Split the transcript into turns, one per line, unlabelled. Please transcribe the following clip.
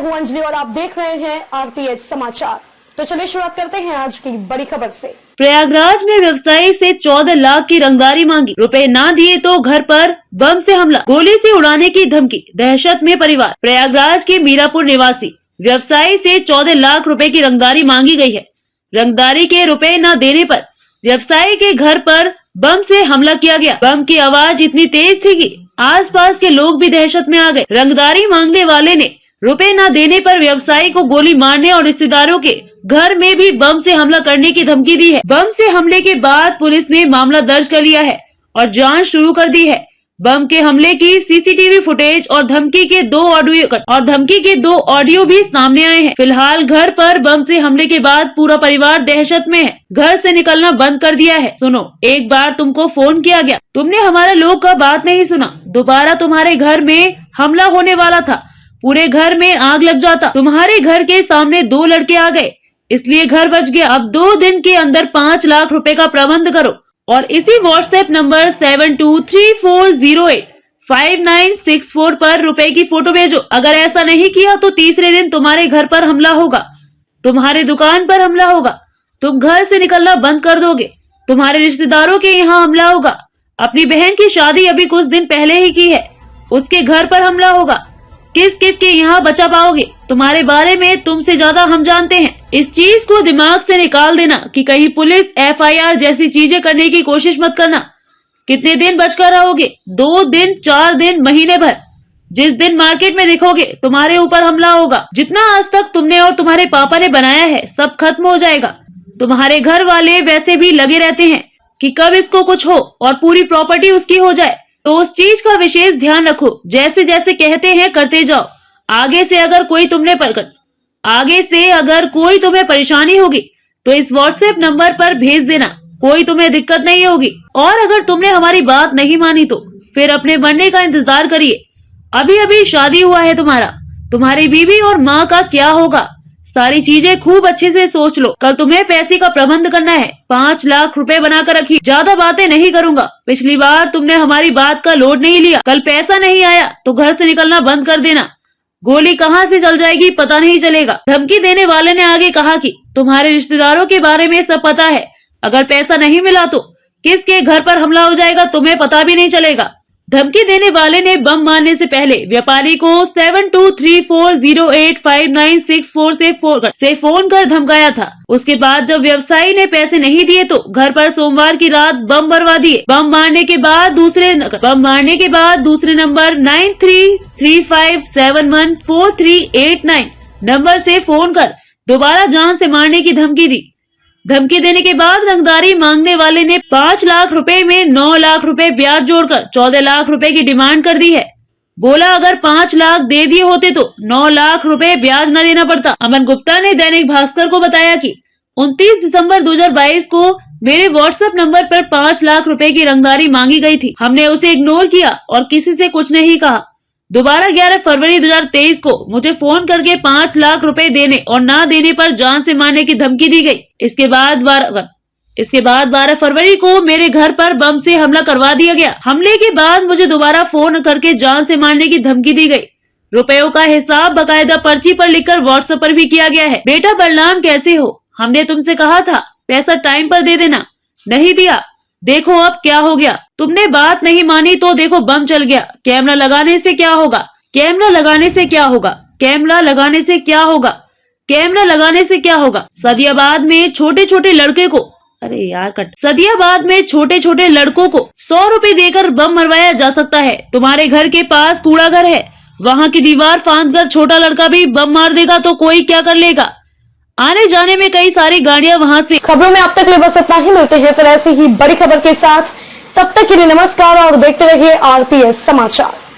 मैं हूं अंजलि और आप देख रहे हैं आरपीएस समाचार। तो चलिए शुरुआत करते हैं आज की बड़ी खबर से।
प्रयागराज में व्यवसायी से 14 लाख की रंगदारी मांगी, रुपए ना दिए तो घर पर बम से हमला, गोली से उड़ाने की धमकी, दहशत में परिवार। प्रयागराज के मीरापुर निवासी व्यवसायी से 14 लाख रुपए की रंगदारी मांगी गई है। रंगदारी के रुपए न देने पर व्यवसायी के घर पर बम से हमला किया गया। बम की आवाज इतनी तेज थी कि आसपास के लोग भी दहशत में आ गए। रंगदारी मांगने वाले ने रुपए न देने पर व्यवसायी को गोली मारने और रिश्तेदारों के घर में भी बम से हमला करने की धमकी दी है। बम से हमले के बाद पुलिस ने मामला दर्ज कर लिया है और जांच शुरू कर दी है। बम के हमले की सीसीटीवी फुटेज और धमकी के दो ऑडियो भी सामने आए हैं। फिलहाल घर पर बम से हमले के बाद पूरा परिवार दहशत में है। घर से निकलना बंद कर दिया है। सुनो, एक बार तुमको फोन किया गया, तुमने हमारे लोग का बात नहीं सुना। दोबारा तुम्हारे घर में हमला होने वाला था, पूरे घर में आग लग जाता। तुम्हारे घर के सामने 2 लड़के आ गए, इसलिए घर बच गया। अब 2 दिन के अंदर 5 लाख रुपए का प्रबंध करो और इसी व्हाट्सएप नंबर 7234085964 पर रुपए की फोटो भेजो। अगर ऐसा नहीं किया तो तीसरे दिन तुम्हारे घर पर हमला होगा, तुम्हारे दुकान पर हमला होगा, तुम घर से निकलना बंद कर दोगे, तुम्हारे रिश्तेदारों के यहाँ हमला होगा। अपनी बहन की शादी अभी कुछ दिन पहले ही की है, उसके घर पर हमला होगा। किस किस के यहाँ बचा पाओगे? तुम्हारे बारे में तुमसे ज्यादा हम जानते हैं। इस चीज को दिमाग से निकाल देना कि कहीं पुलिस FIR जैसी चीजें करने की कोशिश मत करना। कितने दिन बचकर रहोगे? 2 दिन, 4 दिन, महीने भर? जिस दिन मार्केट में दिखोगे तुम्हारे ऊपर हमला होगा। जितना आज तक तुमने और तुम्हारे पापा ने बनाया है सब खत्म हो जाएगा। तुम्हारे घर वाले वैसे भी लगे रहते हैं कि कब इसको कुछ हो और पूरी प्रॉपर्टी उसकी हो जाए, तो उस चीज का विशेष ध्यान रखो। जैसे जैसे कहते हैं करते जाओ। आगे से अगर कोई तुम्हें परेशानी होगी तो इस व्हाट्सएप नंबर पर भेज देना, कोई तुम्हें दिक्कत नहीं होगी। और अगर तुमने हमारी बात नहीं मानी तो फिर अपने मरने का इंतजार करिए। अभी अभी शादी हुआ है तुम्हारी बीवी और माँ का क्या होगा? सारी चीजें खूब अच्छे से सोच लो। कल तुम्हें पैसे का प्रबंध करना है। 5 लाख रुपए बनाकर रखिए। ज्यादा बातें नहीं करूंगा। पिछली बार तुमने हमारी बात का लोड नहीं लिया, कल पैसा नहीं आया तो घर से निकलना बंद कर देना। गोली कहाँ से चल जाएगी पता नहीं चलेगा। धमकी देने वाले ने आगे कहा कि तुम्हारे रिश्तेदारों के बारे में सब पता है, अगर पैसा नहीं मिला तो किसके घर पर हमला हो जाएगा तुम्हें पता भी नहीं चलेगा। धमकी देने वाले ने बम मारने से पहले व्यापारी को 7234085964 से फोन कर धमकाया था। उसके बाद जब व्यवसायी ने पैसे नहीं दिए तो घर पर सोमवार की रात बम बरवा दिए। बम मारने के बाद दूसरे नंबर 9335714389 नंबर से फोन कर दोबारा जान से मारने की धमकी दी। धमकी देने के बाद रंगदारी मांगने वाले ने 5 लाख रुपए में 9 लाख रुपए ब्याज जोड़कर 14 लाख रुपए की डिमांड कर दी है। बोला अगर 5 लाख दे दिए होते तो 9 लाख रुपए ब्याज न देना पड़ता। अमन गुप्ता ने दैनिक भास्कर को बताया कि 29 दिसंबर 2022 को मेरे व्हाट्सएप नंबर पर 5 लाख रुपए की रंगदारी मांगी गई थी। हमने उसे इग्नोर किया और किसी से कुछ नहीं कहा। दोबारा 11 फरवरी 2023 को मुझे फोन करके 5 लाख रुपए देने और ना देने पर जान से मारने की धमकी दी गई। इसके बाद 12 फरवरी को मेरे घर पर बम से हमला करवा दिया गया। हमले के बाद मुझे दोबारा फोन करके जान से मारने की धमकी दी गई। रुपयों का हिसाब बकायदा पर्ची पर लिखकर व्हाट्सएप पर भी किया गया है। बेटा बलराम कैसे हो? हमने तुमसे कहा था पैसा टाइम पर दे देना, नहीं दिया, देखो अब क्या हो गया। तुमने बात नहीं मानी तो देखो बम चल गया। कैमरा लगाने से क्या होगा? कैमरा लगाने से क्या होगा? कैमरा लगाने से क्या होगा? कैमरा लगाने से क्या होगा? सदियाबाद में छोटे छोटे लड़कों को 100 रुपए देकर बम मरवाया जा सकता है। तुम्हारे घर के पास कूड़ा घर है, वहाँ की दीवार फांदकर छोटा लड़का भी बम मार देगा तो कोई क्या कर लेगा? आने जाने में कई सारी गाड़ियां वहाँ से।
खबरों में अब तक बस इतना ही। मिलते हैं फिर ऐसी ही बड़ी खबर के साथ। तब तक के लिए नमस्कार और देखते रहिए आरपीएस समाचार।